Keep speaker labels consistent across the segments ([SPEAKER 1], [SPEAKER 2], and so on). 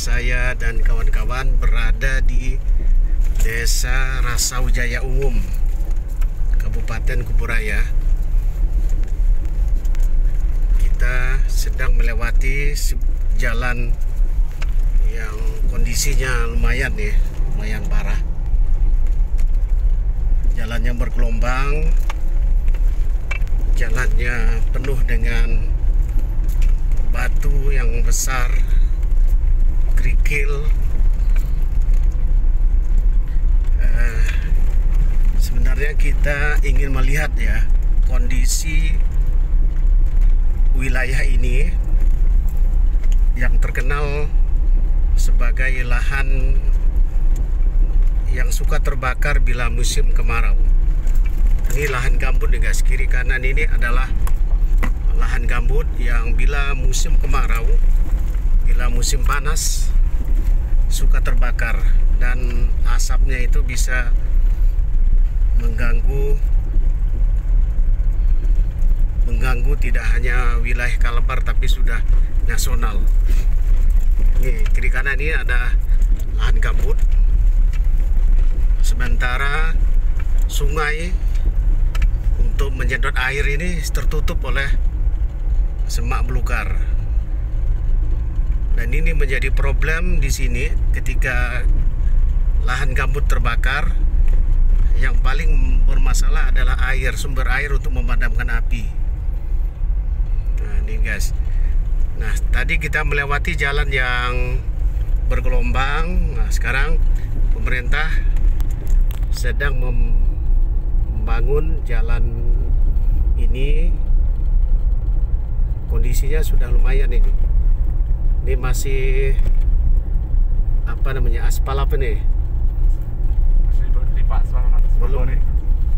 [SPEAKER 1] saya dan kawan-kawan berada di Desa Rasau Jaya Umum, Kabupaten Kuburaya. Kita sedang melewati jalan yang kondisinya lumayan parah. Jalannya bergelombang, jalannya penuh dengan batu yang besar, kerikil. Sebenarnya kita ingin melihat kondisi wilayah ini yang terkenal sebagai lahan yang suka terbakar bila musim kemarau. Ini lahan gambut nih guys, kiri kanan ini adalah lahan gambut yang bila musim kemarau, bila musim panas suka terbakar, dan asapnya itu bisa mengganggu tidak hanya wilayah Kalbar tapi sudah nasional. Ini kiri kanan ini ada lahan gambut, sementara sungai untuk menyedot air ini tertutup oleh semak belukar. Dan ini menjadi problem di sini ketika lahan gambut terbakar. Yang paling bermasalah adalah air, sumber air untuk memadamkan api. Nah ini guys. Nah tadi kita melewati jalan yang bergelombang. Nah sekarang pemerintah sedang membangun jalan ini. Kondisinya sudah lumayan ini. Ini masih aspal apa nih?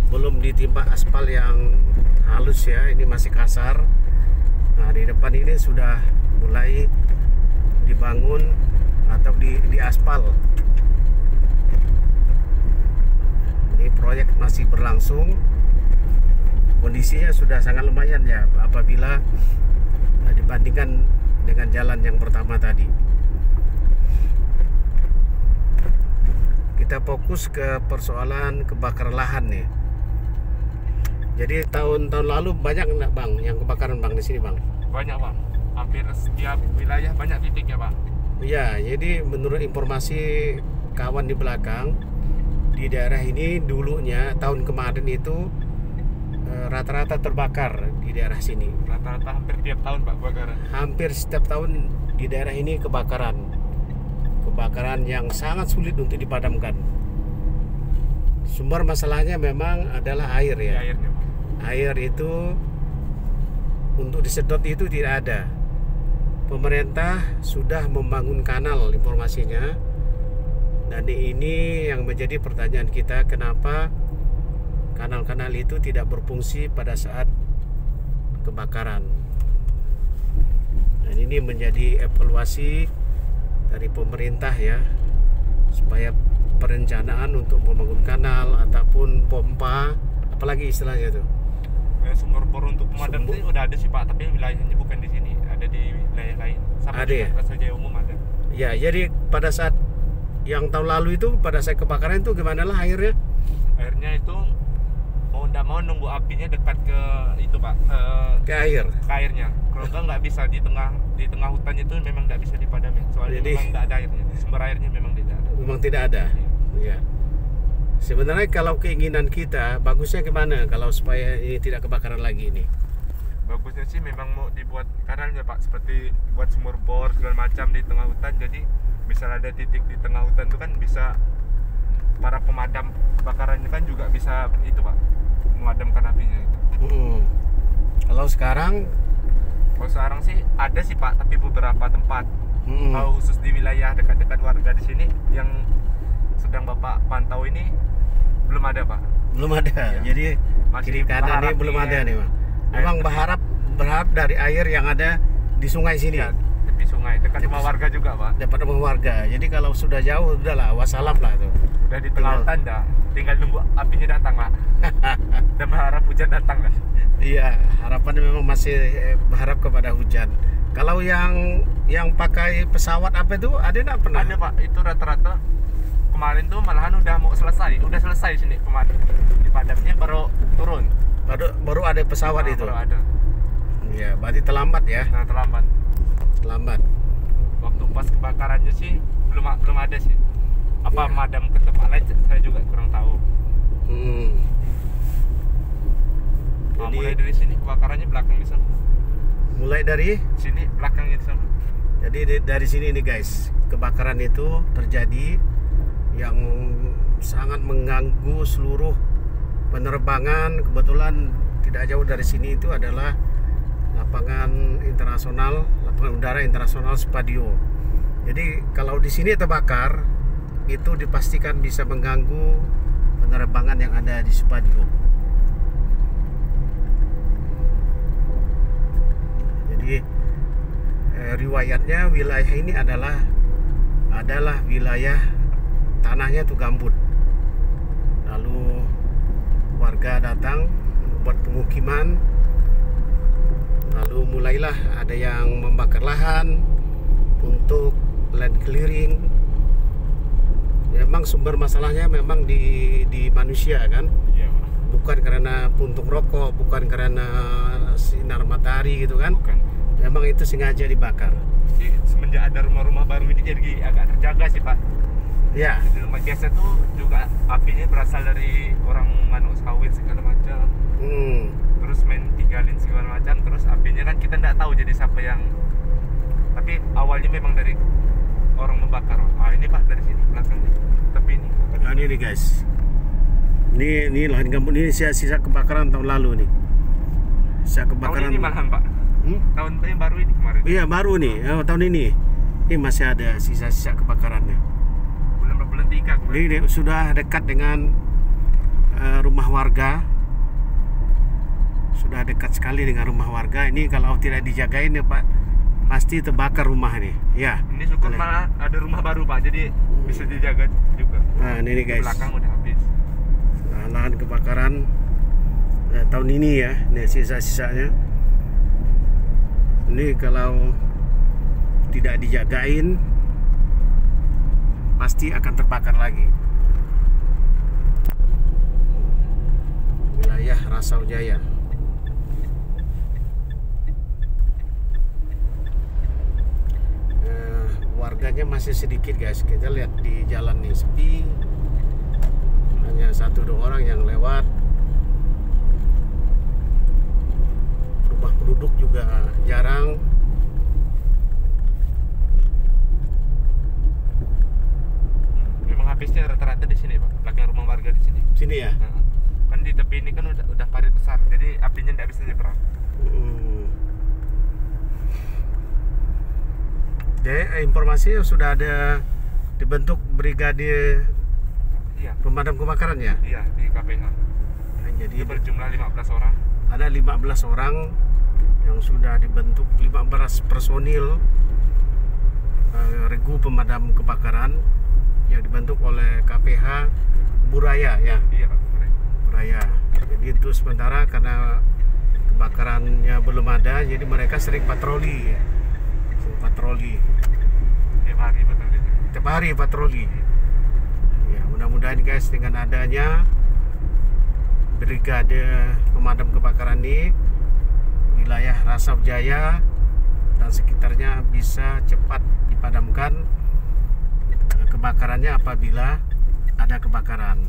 [SPEAKER 1] Belum ditimpa aspal yang halus ya, ini masih kasar. Nah di depan ini sudah mulai dibangun atau di aspal. Ini proyek masih berlangsung. Kondisinya sudah sangat lumayan ya apabila dibandingkan dengan jalan yang pertama tadi. Kita fokus ke persoalan kebakaran lahan nih. Jadi tahun-tahun lalu banyak enggak bang yang kebakaran bang di sini bang?
[SPEAKER 2] Banyak bang, hampir setiap wilayah banyak titiknya bang.
[SPEAKER 1] Iya, jadi menurut informasi kawan di belakang, di daerah ini dulunya tahun kemarin itu rata-rata terbakar di daerah sini.
[SPEAKER 2] Rata-rata hampir tiap tahun pak kebakaran.
[SPEAKER 1] Hampir setiap tahun di daerah ini kebakaran yang sangat sulit untuk dipadamkan. Sumber masalahnya memang adalah air ya.
[SPEAKER 2] Airnya,
[SPEAKER 1] air itu untuk disedot itu tidak ada. Pemerintah sudah membangun kanal informasinya, dan ini yang menjadi pertanyaan kita, kenapa kanal-kanal itu tidak berfungsi pada saat kebakaran. Dan ini menjadi evaluasi dari pemerintah ya, supaya perencanaan untuk membangun kanal ataupun pompa, apalagi istilahnya itu
[SPEAKER 2] sumur bor untuk pemadam sih udah ada sih pak, tapi wilayahnya bukan di sini, ada di wilayah lain. Sama
[SPEAKER 1] ada ya?
[SPEAKER 2] Rasau Jaya Umum ada.
[SPEAKER 1] Ya, jadi pada saat yang tahun lalu itu, pada saat kebakaran itu gimana lah airnya?
[SPEAKER 2] Airnya itu mau nunggu apinya dekat ke itu pak,
[SPEAKER 1] ke air.
[SPEAKER 2] Ke airnya. Kalau nggak bisa di tengah hutan itu memang nggak bisa dipadamin. Soalnya
[SPEAKER 1] jadi,
[SPEAKER 2] memang nggak ada airnya. Sumber airnya memang tidak ada.
[SPEAKER 1] Memang tidak ada. Ya. Sebenarnya kalau keinginan kita bagusnya gimana kalau supaya ini tidak kebakaran lagi ini?
[SPEAKER 2] Bagusnya sih memang mau dibuat kanalnya pak, seperti buat sumur bor segala macam di tengah hutan. Jadi misal ada titik di tengah hutan itu kan bisa para pemadam kebakaran kan juga bisa itu pak, memadamkan apinya itu.
[SPEAKER 1] Kalau sekarang
[SPEAKER 2] sih ada sih pak, tapi beberapa tempat. Kalau khusus di wilayah dekat-dekat warga di sini yang sedang bapak pantau ini belum ada pak.
[SPEAKER 1] Belum ada. Ya. Jadi kiri kanan ini belum ada nih bang. Memang berharap dari air yang ada di sungai sini.
[SPEAKER 2] Ya, tepi sungai dekat rumah warga juga pak.
[SPEAKER 1] Dekat rumah warga. Jadi kalau sudah jauh udahlah wassalam lah tuh.
[SPEAKER 2] Udah di tengah hutan dah, tinggal nunggu apinya datang pak. Dan berharap hujan datang lah.
[SPEAKER 1] Iya, harapannya memang masih berharap kepada hujan. Kalau yang yang pakai pesawat apa itu ada nggak pernah?
[SPEAKER 2] Ada Pak, itu rata-rata kemarin tuh malahan udah selesai sini kemarin di padamnya baru turun.
[SPEAKER 1] Baru ada pesawat itu.
[SPEAKER 2] Baru ada.
[SPEAKER 1] Ya, berarti terlambat ya.
[SPEAKER 2] Nah, terlambat. Waktu pas kebakarannya sih belum ada sih. Apa
[SPEAKER 1] Iya.
[SPEAKER 2] madam ke tempat lain saya juga kurang tahu. Nah,
[SPEAKER 1] Jadi
[SPEAKER 2] mulai dari sini kebakarannya belakang di sana.
[SPEAKER 1] mulai dari
[SPEAKER 2] Sini belakangnya di sana.
[SPEAKER 1] jadi dari sini nih guys, kebakaran itu terjadi yang sangat mengganggu seluruh penerbangan. Kebetulan tidak jauh dari sini itu adalah lapangan udara internasional Spadio. Jadi kalau di sini terbakar, itu dipastikan bisa mengganggu penerbangan yang ada di Spadio. Jadi riwayatnya wilayah ini adalah wilayah tanahnya itu gambut. Lalu warga datang buat pemukiman. Lalu mulailah ada yang membakar lahan untuk land clearing. Memang sumber masalahnya memang di manusia kan,
[SPEAKER 2] Iya, Pak.
[SPEAKER 1] bukan karena puntung rokok, bukan karena sinar matahari gitu kan.
[SPEAKER 2] Bukan.
[SPEAKER 1] Memang itu sengaja dibakar.
[SPEAKER 2] Sih semenjak ada rumah-rumah baru ini jadi agak terjaga sih Pak.
[SPEAKER 1] Ya,
[SPEAKER 2] Di rumah biasa tuh juga apinya berasal dari orang sawit segala macam. Terus main tinggalin segala macam, terus apinya kan kita nggak tahu jadi siapa yang, tapi awalnya memang dari orang membakar. Ini Pak dari sini belakangnya, tapi ini
[SPEAKER 1] nah ini nih guys, ini lahan gambut, ini sisa kebakaran tahun lalu nih. Sisa
[SPEAKER 2] tahun
[SPEAKER 1] kebakaran.
[SPEAKER 2] ini malahan Pak, tahun yang baru ini kemarin,
[SPEAKER 1] Iya baru nih, tahun ini. Ini masih ada sisa-sisa kebakarannya.
[SPEAKER 2] bulan 3 kemarin.
[SPEAKER 1] Ini sudah dekat dengan rumah warga. Sudah dekat sekali dengan rumah warga. Ini kalau tidak dijagain ya Pak, pasti terbakar rumah nih. Ya.
[SPEAKER 2] Ini syukur
[SPEAKER 1] boleh.
[SPEAKER 2] malah ada rumah baru Pak, jadi bisa dijaga juga.
[SPEAKER 1] Nah ini nih
[SPEAKER 2] Di
[SPEAKER 1] guys,
[SPEAKER 2] belakang udah habis.
[SPEAKER 1] lahan kebakaran tahun ini ya. Nih sisa-sisanya. Ini kalau tidak dijagain pasti akan terbakar lagi. Wilayah Rasau Jaya. Warganya masih sedikit guys. Kita lihat di jalan nih sepi. Hanya 1-2 orang yang lewat. Rumah penduduk juga jarang.
[SPEAKER 2] Memang habisnya rata-rata di sini Pak, belakang rumah warga di sini.
[SPEAKER 1] Sini ya.
[SPEAKER 2] Nah, kan di tepi ini kan udah parit besar, jadi apinya nggak bisa nyebrang.
[SPEAKER 1] Jadi informasi sudah ada dibentuk brigade
[SPEAKER 2] Iya,
[SPEAKER 1] pemadam kebakaran ya.
[SPEAKER 2] iya di KPH.
[SPEAKER 1] Jadi
[SPEAKER 2] Dia berjumlah 15 orang.
[SPEAKER 1] ada 15 orang yang sudah dibentuk, 15 personil regu pemadam kebakaran yang dibentuk oleh KPH Buraya ya.
[SPEAKER 2] Iya Pak, boleh.
[SPEAKER 1] Buraya. Jadi itu sementara karena kebakarannya belum ada, jadi mereka sering patroli ya. Sering patroli.
[SPEAKER 2] Tiap hari betul itu.
[SPEAKER 1] Tiap hari patroli. Ya, mudah-mudahan guys dengan adanya brigade pemadam kebakaran ini, wilayah Rasau Jaya dan sekitarnya bisa cepat dipadamkan kebakarannya apabila ada kebakaran.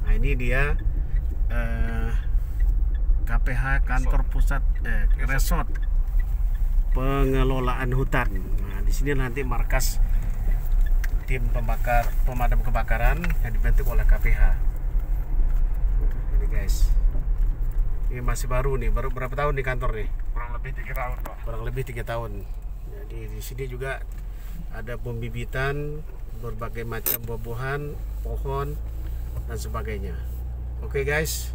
[SPEAKER 1] Nah ini dia KPH kantor pusat resort pengelolaan hutan. Nah di sini nanti markas tim pemadam kebakaran yang dibentuk oleh KPH. Ini guys, ini masih baru nih, baru berapa tahun di kantor nih?
[SPEAKER 2] Kurang lebih 3 tahun Pak.
[SPEAKER 1] Kurang lebih 3 tahun. Jadi di sini juga ada pembibitan berbagai macam buah-buahan, pohon dan sebagainya. Oke guys,